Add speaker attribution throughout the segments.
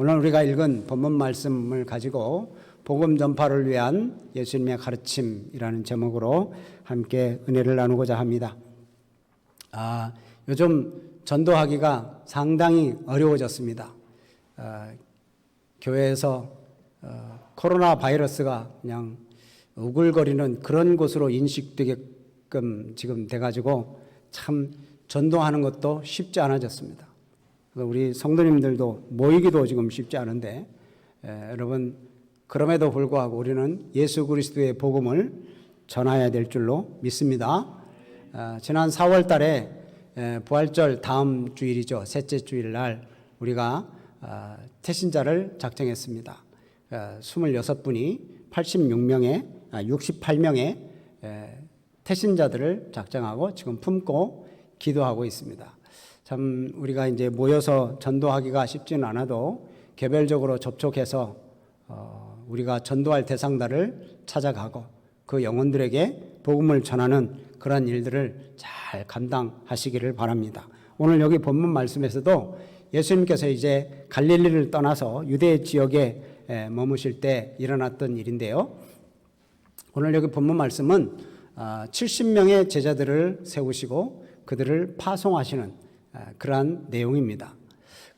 Speaker 1: 오늘 우리가 읽은 본문 말씀을 가지고 복음 전파를 위한 예수님의 가르침이라는 제목으로 함께 은혜를 나누고자 합니다. 요즘 전도하기가 상당히 어려워졌습니다. 교회에서 코로나 바이러스가 그냥 우글거리는 그런 곳으로 인식되게끔 지금 돼가지고 참 전도하는 것도 쉽지 않아졌습니다. 우리 성도님들도 모이기도 지금 쉽지 않은데 여러분 그럼에도 불구하고 우리는 예수 그리스도의 복음을 전해야 될 줄로 믿습니다. 지난 4월 달에 부활절 다음 주일이죠. 셋째 주일날 우리가 태신자를 작정했습니다. 26분이 68명의 태신자들을 작정하고 지금 품고 기도하고 있습니다. 참 우리가 이제 모여서 전도하기가 쉽지는 않아도 개별적으로 접촉해서 우리가 전도할 대상들을 찾아가고 그 영혼들에게 복음을 전하는 그런 일들을 잘 감당하시기를 바랍니다. 오늘 여기 본문 말씀에서도 예수님께서 이제 갈릴리를 떠나서 유대 지역에 머무실 때 일어났던 일인데요. 오늘 여기 본문 말씀은 70명의 제자들을 세우시고 그들을 파송하시는 그러한 내용입니다.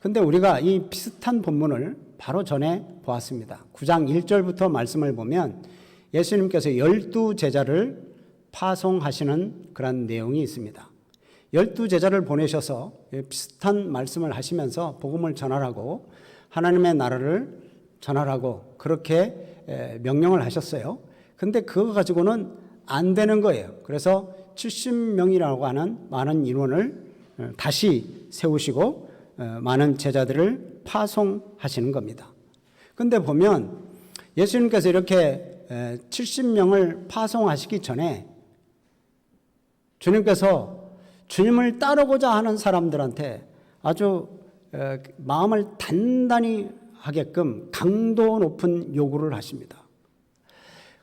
Speaker 1: 그런데 우리가 이 비슷한 본문을 바로 전에 보았습니다. 9장 1절부터 말씀을 보면 예수님께서 12제자를 파송하시는 그런 내용이 있습니다. 12제자를 보내셔서 비슷한 말씀을 하시면서 복음을 전하라고 하나님의 나라를 전하라고 그렇게 명령을 하셨어요. 근데 그거 가지고는 안 되는 거예요. 그래서 70명이라고 하는 많은 인원을 다시 세우시고 많은 제자들을 파송하시는 겁니다. 근데 보면 예수님께서 이렇게 70명을 파송하시기 전에 주님께서 주님을 따르고자 하는 사람들한테 아주 마음을 단단히 하게끔 강도 높은 요구를 하십니다.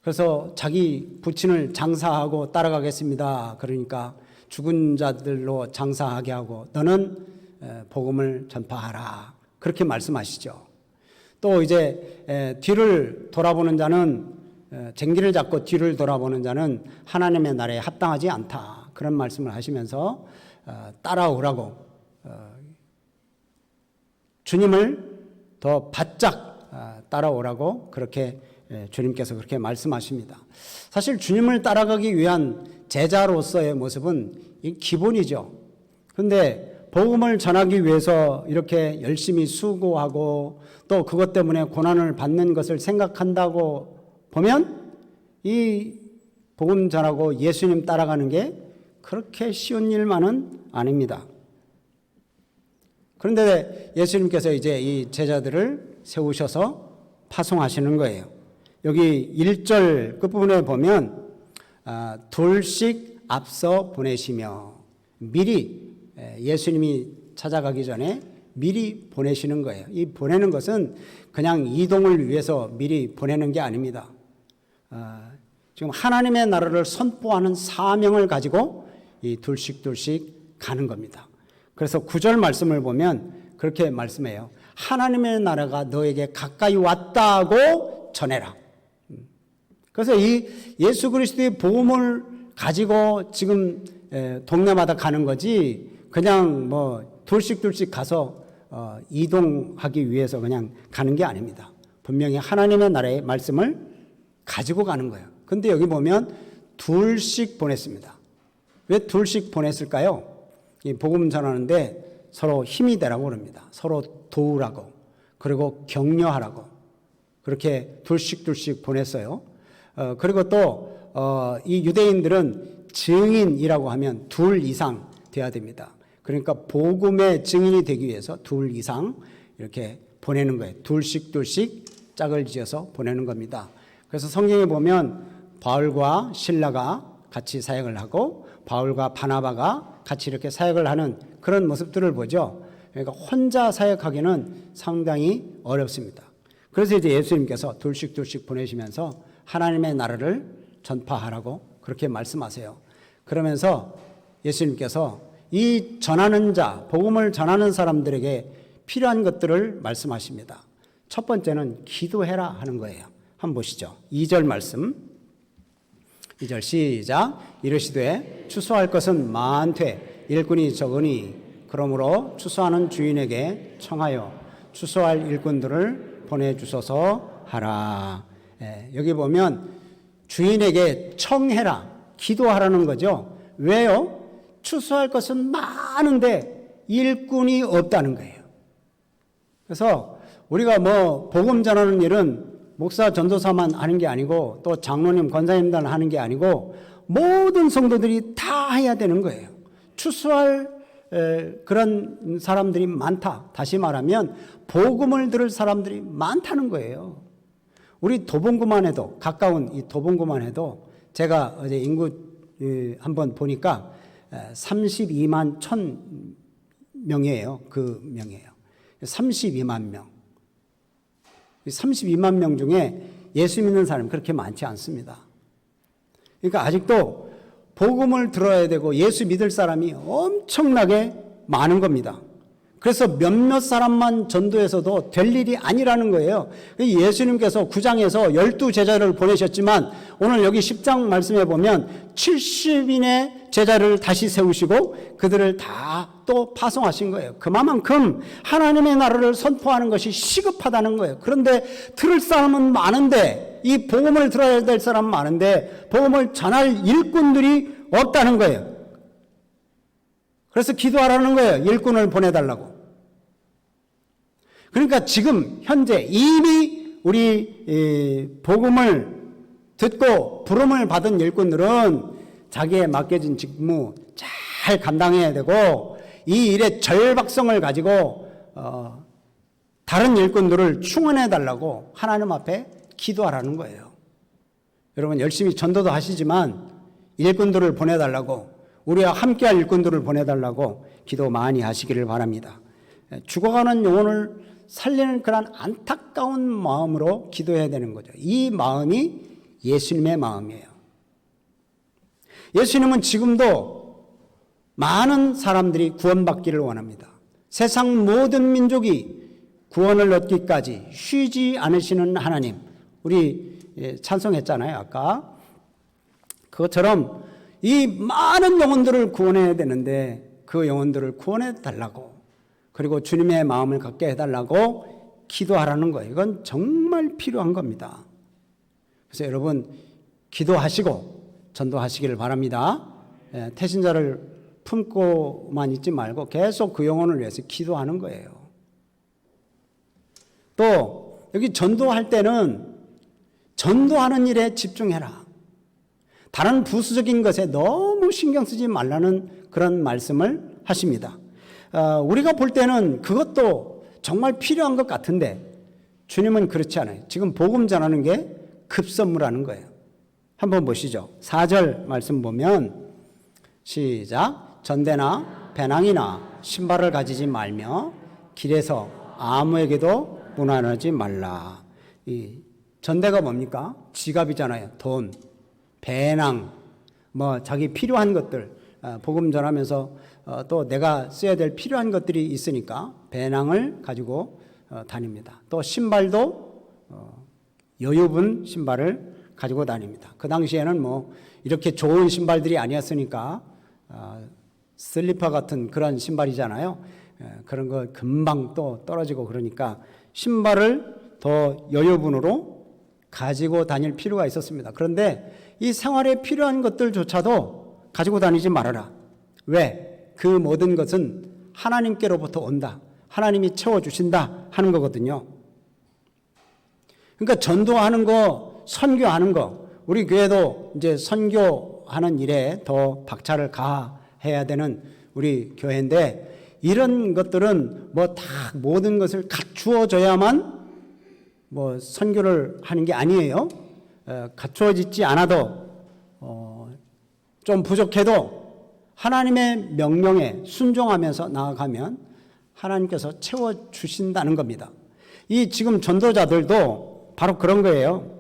Speaker 1: 그래서 자기 부친을 장사하고 따라가겠습니다. 그러니까 죽은 자들로 장사하게 하고 너는 복음을 전파하라. 그렇게 말씀하시죠. 또 이제 뒤를 돌아보는 자는 쟁기를 잡고 뒤를 돌아보는 자는 하나님의 나라에 합당하지 않다. 그런 말씀을 하시면서 따라오라고 주님을 더 바짝 따라오라고 그렇게 주님께서 그렇게 말씀하십니다. 사실 주님을 따라가기 위한 제자로서의 모습은 기본이죠. 그런데 복음을 전하기 위해서 이렇게 열심히 수고하고 또 그것 때문에 고난을 받는 것을 생각한다고 보면 이 복음 전하고 예수님 따라가는 게 그렇게 쉬운 일만은 아닙니다. 그런데 예수님께서 이제 이 제자들을 세우셔서 파송하시는 거예요. 여기 1절 끝부분에 보면 둘씩 앞서 보내시며 미리 예수님이 찾아가기 전에 미리 보내시는 거예요. 이 보내는 것은 그냥 이동을 위해서 미리 보내는 게 아닙니다. 지금 하나님의 나라를 선포하는 사명을 가지고 이 둘씩 가는 겁니다. 그래서 9절 말씀을 보면 그렇게 말씀해요. 하나님의 나라가 너에게 가까이 왔다고 전해라. 그래서 이 예수 그리스도의 복음을 가지고 지금 동네마다 가는 거지 그냥 뭐 둘씩 가서 이동하기 위해서 그냥 가는 게 아닙니다. 분명히 하나님의 나라의 말씀을 가지고 가는 거예요. 근데 여기 보면 둘씩 보냈습니다. 왜 둘씩 보냈을까요? 이 복음 전하는데 서로 힘이 되라고 그럽니다. 서로 도우라고 그리고 격려하라고 그렇게 둘씩 보냈어요. 그리고 또 이 유대인들은 증인이라고 하면 둘 이상 돼야 됩니다. 그러니까 복음의 증인이 되기 위해서 둘 이상 이렇게 보내는 거예요. 둘씩 짝을 지어서 보내는 겁니다. 그래서 성경에 보면 바울과 실라가 같이 사역을 하고 바울과 바나바가 같이 이렇게 사역을 하는 그런 모습들을 보죠. 그러니까 혼자 사역하기는 상당히 어렵습니다. 그래서 이제 예수님께서 둘씩 보내시면서 하나님의 나라를 전파하라고 그렇게 말씀하세요. 그러면서 예수님께서 이 전하는 자, 복음을 전하는 사람들에게 필요한 것들을 말씀하십니다. 첫 번째는 기도해라 하는 거예요. 한번 보시죠. 2절 말씀. 2절 시작. 이르시되 추수할 것은 많되 일꾼이 적으니 그러므로 추수하는 주인에게 청하여 추수할 일꾼들을 보내주소서 하라. 여기 보면 주인에게 청해라, 기도하라는 거죠. 왜요? 추수할 것은 많은데 일꾼이 없다는 거예요. 그래서 우리가 뭐 복음 전하는 일은 목사 전도사만 하는 게 아니고 또 장로님 권사님들 하는 게 아니고 모든 성도들이 다 해야 되는 거예요. 추수할 그런 사람들이 많다. 다시 말하면 복음을 들을 사람들이 많다는 거예요. 우리 도봉구만 해도, 가까운 이 도봉구만 해도 제가 어제 인구 한번 보니까 32만 1,000명이에요. 그 명이에요. 32만 명. 32만 명 중에 예수 믿는 사람이 그렇게 많지 않습니다. 그러니까 아직도 복음을 들어야 되고 예수 믿을 사람이 엄청나게 많은 겁니다. 그래서 몇몇 사람만 전도해서도 될 일이 아니라는 거예요. 예수님께서 9장에서 12제자를 보내셨지만 오늘 여기 10장 말씀에 보면 70인의 제자를 다시 세우시고 그들을 다 또 파송하신 거예요. 그만큼 하나님의 나라를 선포하는 것이 시급하다는 거예요. 그런데 들을 사람은 많은데, 이 복음을 들어야 될 사람은 많은데 복음을 전할 일꾼들이 없다는 거예요. 그래서 기도하라는 거예요. 일꾼을 보내달라고. 그러니까 지금 현재 이미 우리 복음을 듣고 부름을 받은 일꾼들은 자기의 맡겨진 직무 잘 감당해야 되고 이 일의 절박성을 가지고 다른 일꾼들을 충원해달라고 하나님 앞에 기도하라는 거예요. 여러분 열심히 전도도 하시지만 일꾼들을 보내달라고, 우리와 함께할 일꾼들을 보내달라고 기도 많이 하시기를 바랍니다. 죽어가는 영혼을 살리는 그런 안타까운 마음으로 기도해야 되는 거죠. 이 마음이 예수님의 마음이에요. 예수님은 지금도 많은 사람들이 구원받기를 원합니다. 세상 모든 민족이 구원을 얻기까지 쉬지 않으시는 하나님, 우리 찬송했잖아요 아까. 그것처럼 이 많은 영혼들을 구원해야 되는데 그 영혼들을 구원해 달라고, 그리고 주님의 마음을 갖게 해달라고 기도하라는 거예요. 이건 정말 필요한 겁니다. 그래서 여러분 기도하시고 전도하시기를 바랍니다. 태신자를 품고만 있지 말고 계속 그 영혼을 위해서 기도하는 거예요. 또 여기 전도할 때는 전도하는 일에 집중해라. 다른 부수적인 것에 너무 신경 쓰지 말라는 그런 말씀을 하십니다. 우리가 볼 때는 그것도 정말 필요한 것 같은데 주님은 그렇지 않아요. 지금 복음 전하는 게 급선무라는 거예요. 한번 보시죠. 4절 말씀 보면 시작. 전대나 배낭이나 신발을 가지지 말며 길에서 아무에게도 무난하지 말라. 이 전대가 뭡니까? 지갑이잖아요. 돈, 배낭, 뭐 자기 필요한 것들, 복음 전하면서 또 내가 써야 될 필요한 것들이 있으니까 배낭을 가지고 다닙니다. 또 신발도 여유분 신발을 가지고 다닙니다. 그 당시에는 뭐 이렇게 좋은 신발들이 아니었으니까 슬리퍼 같은 그런 신발이잖아요. 그런 거 금방 또 떨어지고 그러니까 신발을 더 여유분으로 가지고 다닐 필요가 있었습니다. 그런데 이 생활에 필요한 것들조차도 가지고 다니지 말아라. 왜? 그 모든 것은 하나님께로부터 온다. 하나님이 채워주신다 하는 거거든요. 그러니까 전도하는 거, 선교하는 거, 우리 교회도 이제 선교하는 일에 더 박차를 가해야 되는 우리 교회인데 이런 것들은 뭐 다 모든 것을 갖추어져야만 뭐 선교를 하는 게 아니에요. 갖추어지지 않아도 좀 부족해도 하나님의 명령에 순종하면서 나아가면 하나님께서 채워주신다는 겁니다. 이 지금 전도자들도 바로 그런 거예요.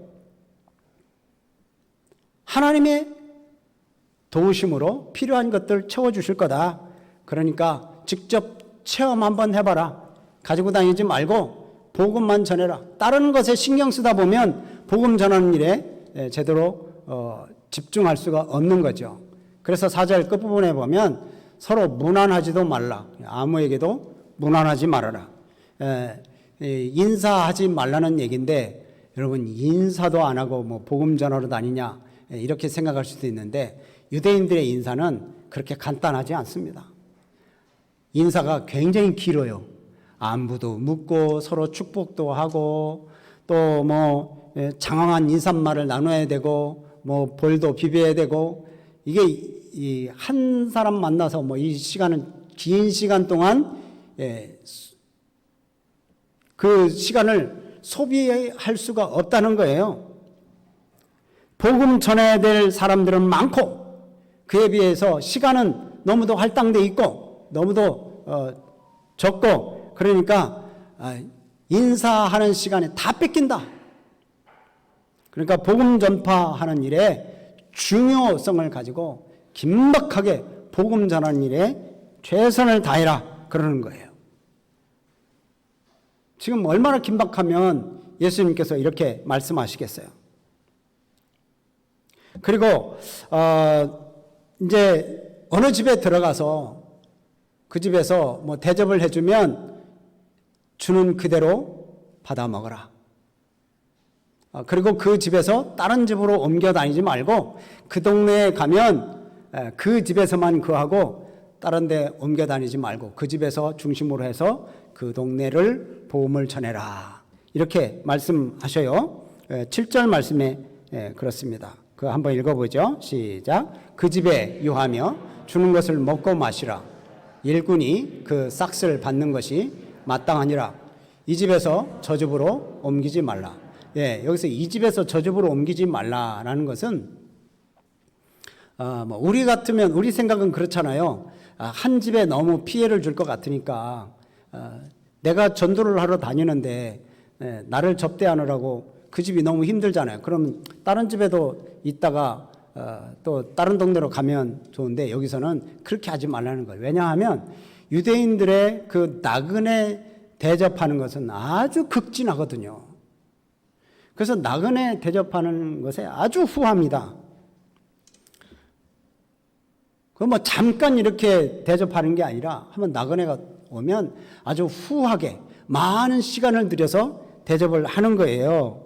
Speaker 1: 하나님의 도우심으로 필요한 것들 채워주실 거다. 그러니까 직접 체험 한번 해봐라. 가지고 다니지 말고 복음만 전해라. 다른 것에 신경 쓰다 보면 복음 전하는 일에 제대로 집중할 수가 없는 거죠. 그래서 4절 끝부분에 보면 서로 무난하지도 말라. 아무에게도 무난하지 말아라. 인사하지 말라는 얘기인데 여러분 인사도 안 하고 뭐 복음 전하러 다니냐 이렇게 생각할 수도 있는데 유대인들의 인사는 그렇게 간단하지 않습니다. 인사가 굉장히 길어요. 안부도 묻고 서로 축복도 하고 또 뭐 장황한 인사말을 나눠야 되고 뭐 볼도 비벼야 되고 이게 이 한 사람 만나서 뭐 이 시간은 긴 시간 동안 그 시간을 소비할 수가 없다는 거예요. 복음 전해야 될 사람들은 많고 그에 비해서 시간은 너무도 할당돼 있고 너무도 적고 그러니까 인사하는 시간에 다 뺏긴다. 그러니까 복음 전파하는 일에 중요성을 가지고 긴박하게 복음 전하는 일에 최선을 다해라 그러는 거예요. 지금 얼마나 긴박하면 예수님께서 이렇게 말씀하시겠어요. 그리고 이제 어느 집에 들어가서 그 집에서 뭐 대접을 해주면 주는 그대로 받아 먹어라. 그리고 그 집에서 다른 집으로 옮겨 다니지 말고 그 동네에 가면 그 집에서만 거하고 다른 데 옮겨 다니지 말고 그 집에서 중심으로 해서 그 동네를 복음을 전해라. 이렇게 말씀하셔요. 7절 말씀에 그렇습니다. 그거 한번 읽어보죠. 시작. 그 집에 유하며 주는 것을 먹고 마시라. 일꾼이 그 싹을 받는 것이 마땅하니라. 이 집에서 저 집으로 옮기지 말라. 여기서 이 집에서 저 집으로 옮기지 말라라는 것은 뭐 우리 같으면 우리 생각은 그렇잖아요. 한 집에 너무 피해를 줄 것 같으니까 내가 전도를 하러 다니는데 나를 접대하느라고 그 집이 너무 힘들잖아요. 그러면 다른 집에도 있다가 또 다른 동네로 가면 좋은데 여기서는 그렇게 하지 말라는 거예요. 왜냐하면 유대인들의 그 나그네 대접하는 것은 아주 극진하거든요. 그래서 나그네 대접하는 것에 아주 후합니다. 그 뭐 잠깐 이렇게 대접하는 게 아니라 한번 나그네가 오면 아주 후하게 많은 시간을 들여서 대접을 하는 거예요.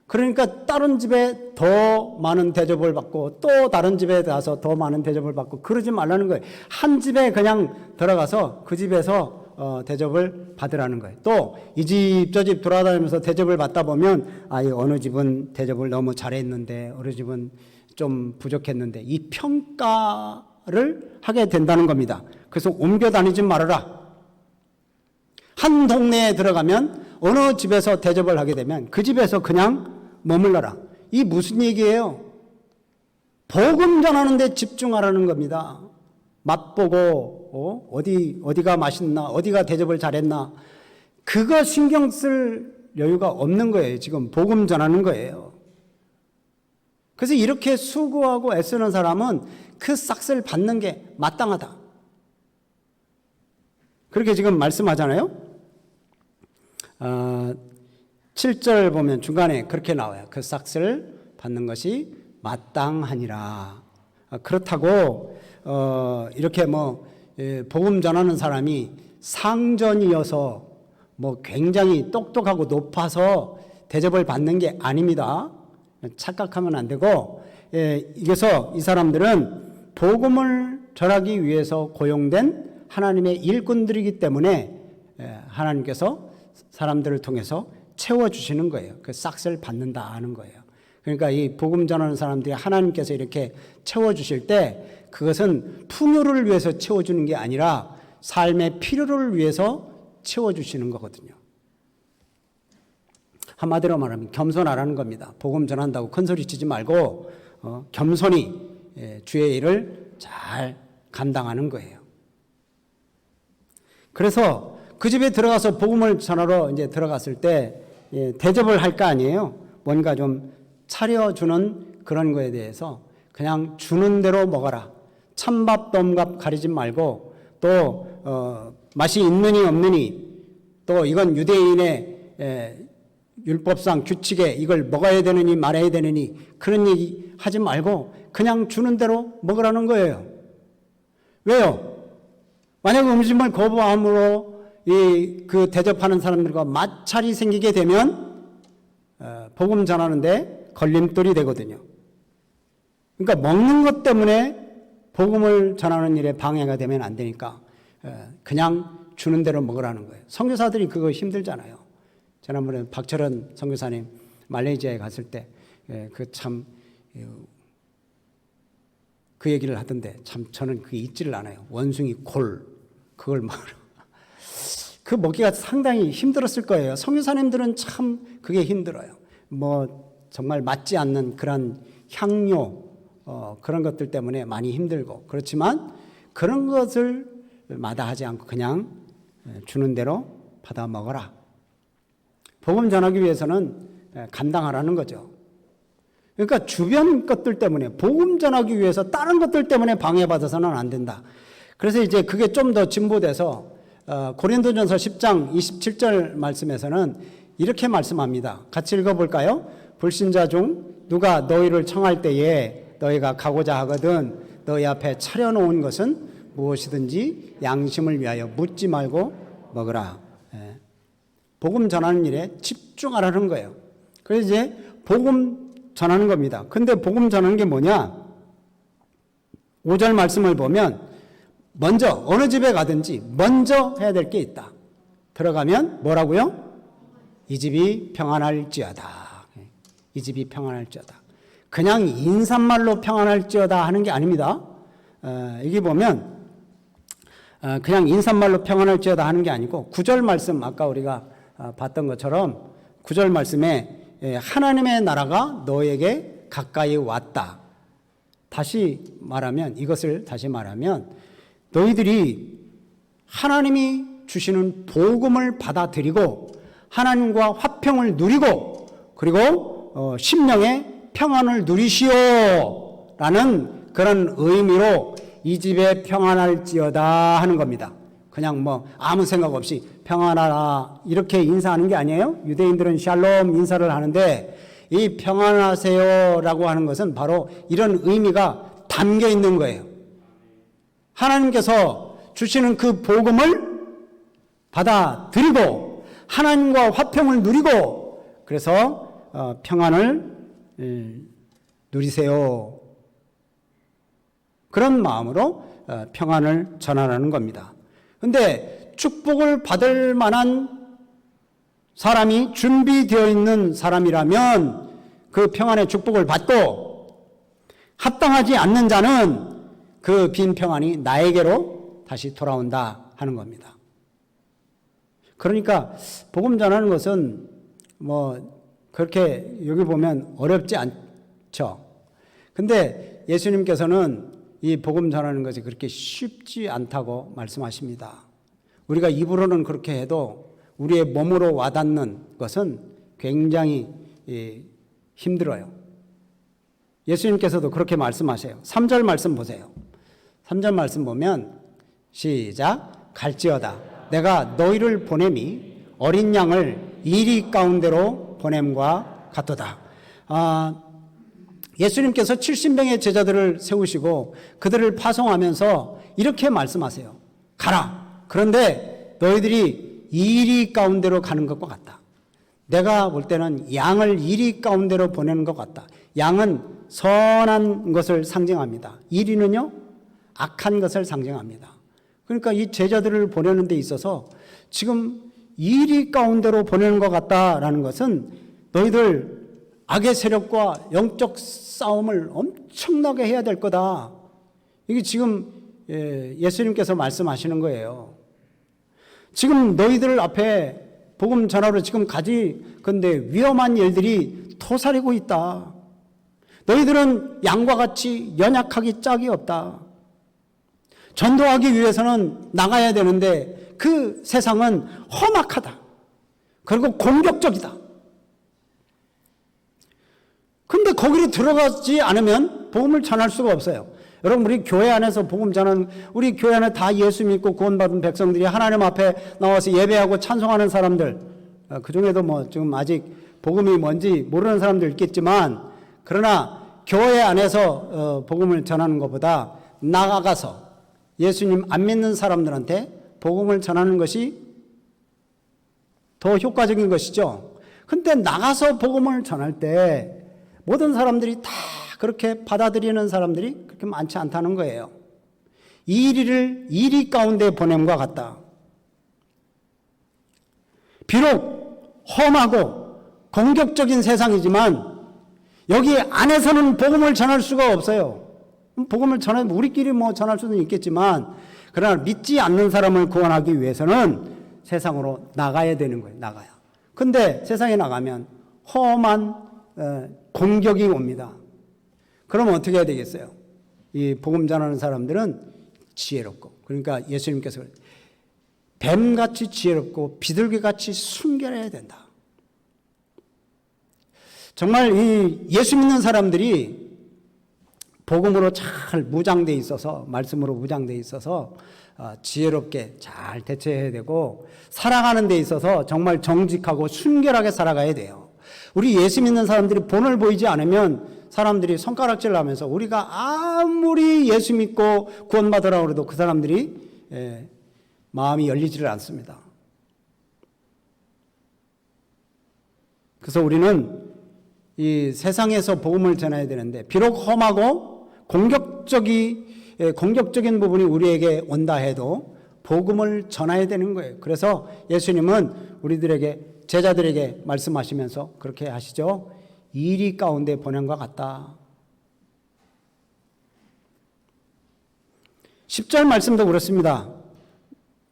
Speaker 1: 그러니까 다른 집에 더 많은 대접을 받고 또 다른 집에 가서 더 많은 대접을 받고 그러지 말라는 거예요. 한 집에 그냥 들어가서 그 집에서 대접을 받으라는 거예요. 또 이 집 저 집 돌아다니면서 대접을 받다 보면 어느 집은 대접을 너무 잘했는데 어느 집은 좀 부족했는데 이 평가를 하게 된다는 겁니다. 그래서 옮겨 다니지 말아라. 한 동네에 들어가면 어느 집에서 대접을 하게 되면 그 집에서 그냥 머물러라. 이 무슨 얘기예요? 복음 전하는 데 집중하라는 겁니다. 맛보고 어디가 맛있나 어디가 대접을 잘했나 그거 신경 쓸 여유가 없는 거예요. 지금 복음 전하는 거예요. 그래서 이렇게 수고하고 애쓰는 사람은 그 싹을 받는 게 마땅하다. 그렇게 지금 말씀하잖아요. 7절 보면 중간에 그렇게 나와요. 그 싹을 받는 것이 마땅하니라. 그렇다고 이렇게 뭐 복음 전하는 사람이 상전이어서 뭐 굉장히 똑똑하고 높아서 대접을 받는 게 아닙니다. 착각하면 안 되고 이게서 이 사람들은 복음을 전하기 위해서 고용된 하나님의 일꾼들이기 때문에 하나님께서 사람들을 통해서 채워주시는 거예요. 그 싹을 받는다 하는 거예요. 그러니까 이 복음 전하는 사람들이 하나님께서 이렇게 채워주실 때 그것은 풍요를 위해서 채워주는 게 아니라 삶의 필요를 위해서 채워주시는 거거든요. 한마디로 말하면 겸손하라는 겁니다. 복음 전한다고 큰소리 치지 말고 겸손히 주의 일을 잘 감당하는 거예요. 그래서 그 집에 들어가서 복음을 전하러 이제 들어갔을 때 대접을 할 거 아니에요. 뭔가 좀 차려주는 그런 거에 대해서 그냥 주는 대로 먹어라. 찬밥 덤밥 가리지 말고 또 맛이 있느니 없느니 또 이건 유대인의 율법상 규칙에 이걸 먹어야 되느니 말아야 되느니 그런 얘기 하지 말고 그냥 주는 대로 먹으라는 거예요. 왜요? 만약 음식을 거부함으로 그 대접하는 사람들과 마찰이 생기게 되면 복음 전하는데 걸림돌이 되거든요. 그러니까 먹는 것 때문에 복음을 전하는 일에 방해가 되면 안 되니까 그냥 주는 대로 먹으라는 거예요. 선교사들이 그거 힘들잖아요. 지난번에 박철원 선교사님 말레이시아에 갔을 때 그 얘기를 하던데 참 저는 그게 잊지를 않아요. 원숭이 골 그걸 그 먹기가 상당히 힘들었을 거예요. 선교사님들은 참 그게 힘들어요. 뭐 정말 맞지 않는 그런 향료 그런 것들 때문에 많이 힘들고 그렇지만 그런 것을 마다하지 않고 그냥 주는 대로 받아 먹어라. 복음 전하기 위해서는 감당하라는 거죠. 그러니까 주변 것들 때문에 복음 전하기 위해서 다른 것들 때문에 방해받아서는 안 된다. 그래서 이제 그게 좀 더 진보돼서 고린도전서 10장 27절 말씀에서는 이렇게 말씀합니다. 같이 읽어볼까요? 불신자 중 누가 너희를 청할 때에 너희가 가고자 하거든 너희 앞에 차려놓은 것은 무엇이든지 양심을 위하여 묻지 말고 먹으라. 복음 전하는 일에 집중하라는 거예요. 그래서 이제 복음 전하는 겁니다. 근데 복음 전하는 게 뭐냐? 5절 말씀을 보면 먼저 어느 집에 가든지 먼저 해야 될 게 있다. 들어가면 뭐라고요? 이 집이 평안할지어다. 이 집이 평안할지어다. 그냥 인사말로 평안할지어다 하는 게 아닙니다. 여기 보면 그냥 인사말로 평안할지어다 하는 게 아니고 9절 말씀 아까 우리가 봤던 것처럼 9절 말씀에 하나님의 나라가 너에게 가까이 왔다. 이것을 다시 말하면 너희들이 하나님이 주시는 복음을 받아들이고 하나님과 화평을 누리고 그리고 심령의 평안을 누리시오 라는 그런 의미로 이 집에 평안할지어다 하는 겁니다. 그냥 뭐 아무 생각 없이 평안하라 이렇게 인사하는 게 아니에요. 유대인들은 샬롬 인사를 하는데 이 평안하세요라고 하는 것은 바로 이런 의미가 담겨 있는 거예요. 하나님께서 주시는 그 복음을 받아들이고 하나님과 화평을 누리고 그래서 평안을 누리세요. 그런 마음으로 평안을 전하라는 겁니다. 그런데 축복을 받을 만한 사람이 준비되어 있는 사람이라면 그 평안의 축복을 받고 합당하지 않는 자는 그 빈 평안이 나에게로 다시 돌아온다 하는 겁니다. 그러니까 복음 전하는 것은 뭐 그렇게 여기 보면 어렵지 않죠. 근데 예수님께서는 이 복음 전하는 것이 그렇게 쉽지 않다고 말씀하십니다. 우리가 입으로는 그렇게 해도 우리의 몸으로 와닿는 것은 굉장히 힘들어요. 예수님께서도 그렇게 말씀하세요. 3절 말씀 보세요. 3절 말씀 보면 시작. 갈지어다 내가 너희를 보냄이 어린 양을 이리 가운데로 보냄과 같도다. 예수님께서 70명의 제자들을 세우시고 그들을 파송하면서 이렇게 말씀하세요. 가라. 그런데 너희들이 이리 가운데로 가는 것과 같다. 내가 볼 때는 양을 이리 가운데로 보내는 것 같다. 양은 선한 것을 상징합니다. 이리는요, 악한 것을 상징합니다. 그러니까 이 제자들을 보내는 데 있어서 지금 이리 가운데로 보내는 것 같다라는 것은 너희들 악의 세력과 영적 싸움을 엄청나게 해야 될 거다. 이게 지금 예수님께서 말씀하시는 거예요. 지금 너희들 앞에 복음 전하러 지금 가지 근데 위험한 일들이 토사리고 있다. 너희들은 양과 같이 연약하기 짝이 없다. 전도하기 위해서는 나가야 되는데 그 세상은 험악하다. 그리고 공격적이다. 근데 거기로 들어가지 않으면 복음을 전할 수가 없어요. 여러분, 우리 교회 안에서 복음 전하는, 우리 교회 안에 다 예수 믿고 구원받은 백성들이 하나님 앞에 나와서 예배하고 찬송하는 사람들, 그 중에도 뭐 지금 아직 복음이 뭔지 모르는 사람도 있겠지만, 그러나 교회 안에서 복음을 전하는 것보다 나아가서 예수님 안 믿는 사람들한테 복음을 전하는 것이 더 효과적인 것이죠. 근데 나가서 복음을 전할 때 모든 사람들이 다 그렇게 받아들이는 사람들이 그렇게 많지 않다는 거예요. 이리 가운데 보냄과 같다. 비록 험하고 공격적인 세상이지만 여기 안에서는 복음을 전할 수가 없어요. 복음을 우리끼리 뭐 전할 수는 있겠지만, 그러나 믿지 않는 사람을 구원하기 위해서는 세상으로 나가야 되는 거예요. 나가야. 근데 세상에 나가면 험한 공격이 옵니다. 그럼 어떻게 해야 되겠어요? 이 복음 전하는 사람들은 지혜롭고, 그러니까 예수님께서 뱀같이 지혜롭고 비둘기같이 순결해야 된다. 정말 이 예수 믿는 사람들이 복음으로 잘 무장돼 있어서, 말씀으로 무장돼 있어서 지혜롭게 잘 대처해야 되고, 살아가는 데 있어서 정말 정직하고 순결하게 살아가야 돼요. 우리 예수 믿는 사람들이 본을 보이지 않으면 사람들이 손가락질 하면서, 우리가 아무리 예수 믿고 구원받으라고 해도 그 사람들이 마음이 열리지를 않습니다. 그래서 우리는 이 세상에서 복음을 전해야 되는데, 비록 험하고 공격적인 부분이 우리에게 온다 해도 복음을 전해야 되는 거예요. 그래서 예수님은 우리들에게, 제자들에게 말씀하시면서 그렇게 하시죠. 이리 가운데 보냄과 같다. 10절 말씀도 그렇습니다.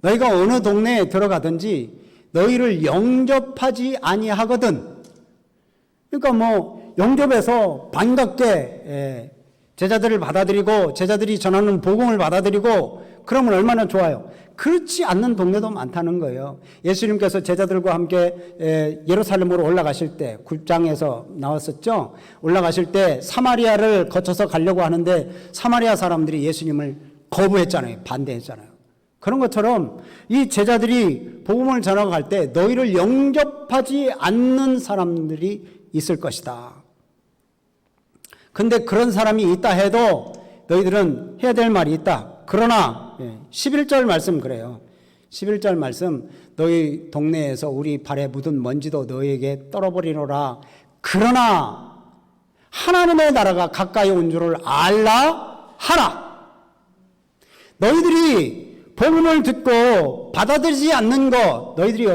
Speaker 1: 너희가 어느 동네에 들어가든지 너희를 영접하지 아니하거든. 그러니까 뭐 영접해서 반갑게 제자들을 받아들이고, 제자들이 전하는 복음을 받아들이고, 그러면 얼마나 좋아요. 그렇지 않는 동네도 많다는 거예요. 예수님께서 제자들과 함께 예루살렘으로 올라가실 때, 9장에서 나왔었죠. 올라가실 때 사마리아를 거쳐서 가려고 하는데 사마리아 사람들이 예수님을 거부했잖아요. 반대했잖아요. 그런 것처럼 이 제자들이 복음을 전하고 갈 때 너희를 영접하지 않는 사람들이 있을 것이다. 근데 그런 사람이 있다 해도 너희들은 해야 될 말이 있다. 그러나 11절 말씀 그래요. 11절 말씀, 너희 동네에서 우리 발에 묻은 먼지도 너희에게 떨어버리노라. 그러나 하나님의 나라가 가까이 온 줄을 알라 하라. 너희들이 복음을 듣고 받아들이지 않는 것, 너희들이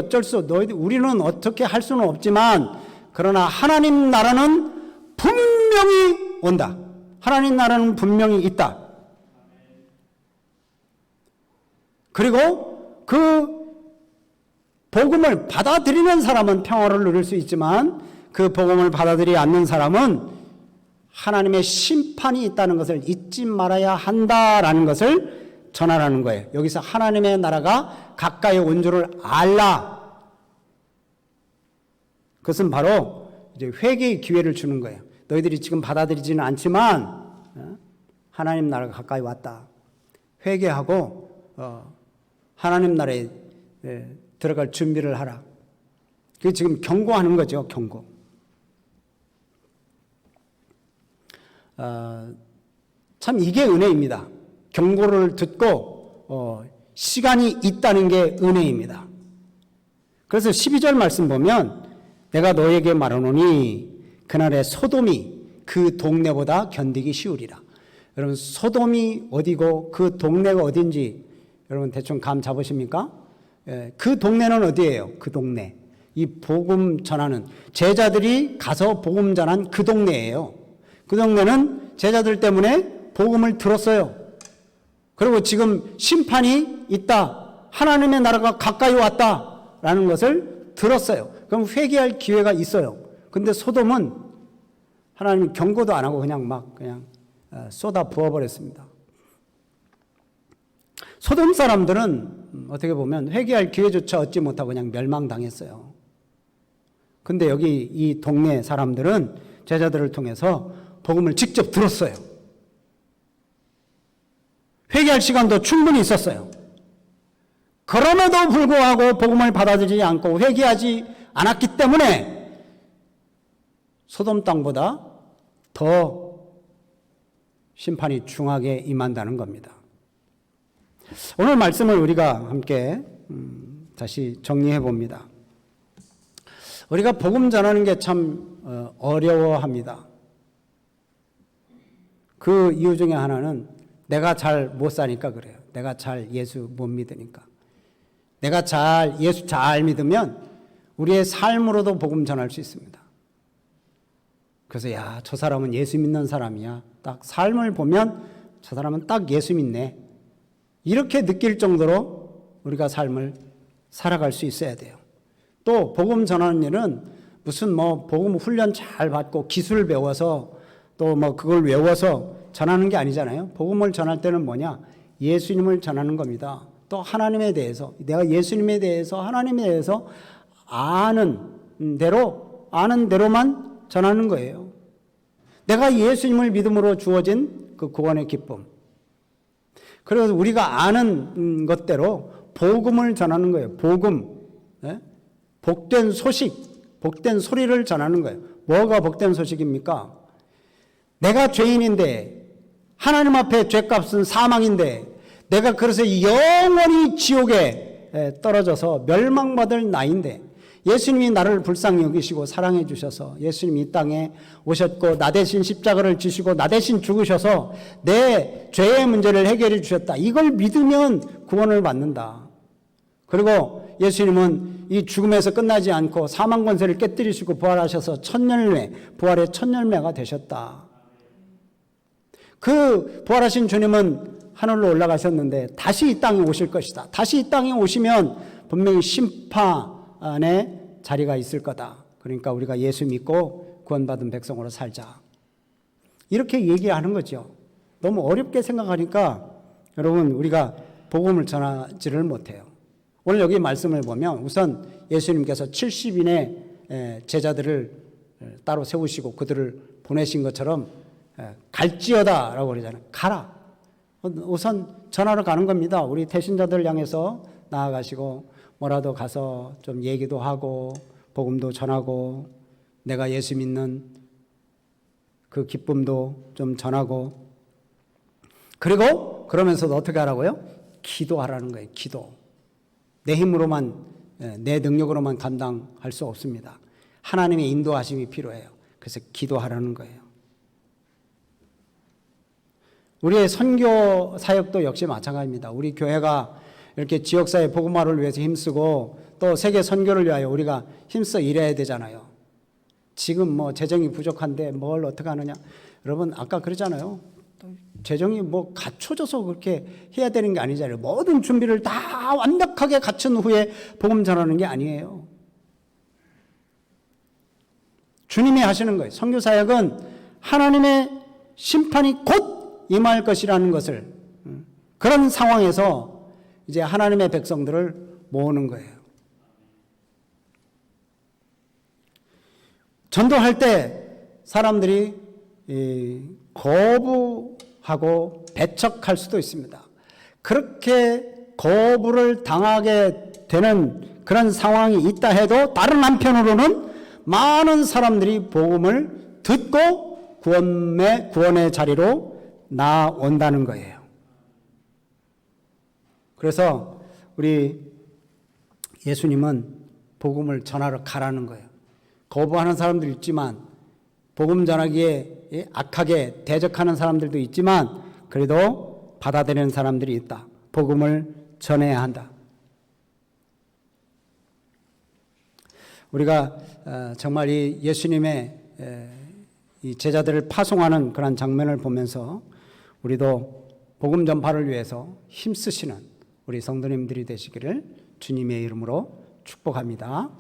Speaker 1: 우리는 어떻게 할 수는 없지만, 그러나 하나님 나라는 분명히 온다. 하나님 나라는 분명히 있다. 그리고 그 복음을 받아들이는 사람은 평화를 누릴 수 있지만, 그 복음을 받아들이지 않는 사람은 하나님의 심판이 있다는 것을 잊지 말아야 한다라는 것을 전하라는 거예요. 여기서 하나님의 나라가 가까이 온 줄을 알라. 그것은 바로 이제 회개의 기회를 주는 거예요. 너희들이 지금 받아들이지는 않지만 하나님 나라가 가까이 왔다. 회개하고 하나님 나라에 들어갈 준비를 하라. 그게 지금 경고하는 거죠. 경고. 참 이게 은혜입니다. 경고를 듣고 시간이 있다는 게 은혜입니다. 그래서 12절 말씀 보면, 내가 너에게 말하노니 그날의 소돔이 그 동네보다 견디기 쉬우리라. 여러분, 소돔이 어디고 그 동네가 어딘지 여러분 대충 감 잡으십니까? 그 동네는 어디예요? 그 동네, 이 복음 전하는 제자들이 가서 복음 전한 그 동네예요. 그 동네는 제자들 때문에 복음을 들었어요. 그리고 지금 심판이 있다, 하나님의 나라가 가까이 왔다라는 것을 들었어요. 그럼 회개할 기회가 있어요. 근데 소돔은 하나님이 경고도 안 하고 그냥 쏟아 부어버렸습니다. 소돔 사람들은 어떻게 보면 회개할 기회조차 얻지 못하고 그냥 멸망당했어요. 근데 여기 이 동네 사람들은 제자들을 통해서 복음을 직접 들었어요. 회개할 시간도 충분히 있었어요. 그럼에도 불구하고 복음을 받아들이지 않고 회개하지 않았기 때문에 소돔 땅보다 더 심판이 중하게 임한다는 겁니다. 오늘 말씀을 우리가 함께 다시 정리해 봅니다. 우리가 복음 전하는 게 참 어려워합니다. 그 이유 중에 하나는 내가 잘 못 사니까 그래요. 내가 잘 예수 못 믿으니까. 내가 예수 잘 믿으면 우리의 삶으로도 복음 전할 수 있습니다. 그래서 야, 저 사람은 예수 믿는 사람이야. 딱 삶을 보면 저 사람은 딱 예수 믿네. 이렇게 느낄 정도로 우리가 삶을 살아갈 수 있어야 돼요. 또 복음 전하는 일은 무슨 복음 훈련 잘 받고 기술 배워서 또 그걸 외워서 전하는 게 아니잖아요. 복음을 전할 때는 뭐냐? 예수님을 전하는 겁니다. 또 하나님에 대해서, 내가 예수님에 대해서, 하나님에 대해서 아는 대로만 전하는 거예요. 내가 예수님을 믿음으로 주어진 그 구원의 기쁨. 그래서 우리가 아는 것대로 복음을 전하는 거예요. 복음. 복된 소식, 복된 소리를 전하는 거예요. 뭐가 복된 소식입니까? 내가 죄인인데, 하나님 앞에 죄값은 사망인데, 내가 그래서 영원히 지옥에 떨어져서 멸망받을 나인데, 예수님이 나를 불쌍히 여기시고 사랑해 주셔서 예수님이 이 땅에 오셨고 나 대신 십자가를 지시고 나 대신 죽으셔서 내 죄의 문제를 해결해 주셨다. 이걸 믿으면 구원을 받는다. 그리고 예수님은 이 죽음에서 끝나지 않고 사망 권세를 깨뜨리시고 부활하셔서 부활의 첫 열매가 되셨다. 그 부활하신 주님은 하늘로 올라가셨는데 다시 이 땅에 오실 것이다. 다시 이 땅에 오시면 분명히 심판의 자리가 있을 거다. 그러니까 우리가 예수 믿고 구원받은 백성으로 살자. 이렇게 얘기하는 거죠. 너무 어렵게 생각하니까 여러분 우리가 복음을 전하지를 못해요. 오늘 여기 말씀을 보면 우선 예수님께서 70인의 제자들을 따로 세우시고 그들을 보내신 것처럼 갈지어다 라고 그러잖아요. 가라. 우선 전하러 가는 겁니다. 우리 태신자들 향해서 나아가시고 뭐라도 가서 좀 얘기도 하고 복음도 전하고 내가 예수 믿는 그 기쁨도 좀 전하고 그리고 그러면서도 어떻게 하라고요? 기도하라는 거예요. 기도. 내 힘으로만 내 능력으로만 감당할 수 없습니다. 하나님의 인도하심이 필요해요. 그래서 기도하라는 거예요. 우리의 선교 사역도 역시 마찬가지입니다. 우리 교회가 이렇게 지역사회 복음화를 위해서 힘쓰고 또 세계 선교를 위하여 우리가 힘써 일해야 되잖아요. 지금 재정이 부족한데 뭘 어떻게 하느냐. 여러분 아까 그러잖아요. 재정이 갖춰져서 그렇게 해야 되는 게 아니잖아요. 모든 준비를 다 완벽하게 갖춘 후에 복음 전하는 게 아니에요. 주님이 하시는 거예요. 선교 사역은 하나님의 심판이 곧 임할 것이라는 것을 그런 상황에서 이제 하나님의 백성들을 모으는 거예요. 전도할 때 사람들이 거부하고 배척할 수도 있습니다. 그렇게 거부를 당하게 되는 그런 상황이 있다 해도 다른 한편으로는 많은 사람들이 복음을 듣고 구원의 자리로 나온다는 거예요. 그래서 우리 예수님은 복음을 전하러 가라는 거예요. 거부하는 사람도 있지만 복음 전하기에 악하게 대적하는 사람들도 있지만 그래도 받아들이는 사람들이 있다. 복음을 전해야 한다. 우리가 정말 이 예수님의 이 제자들을 파송하는 그런 장면을 보면서 우리도 복음 전파를 위해서 힘쓰시는 우리 성도님들이 되시기를 주님의 이름으로 축복합니다.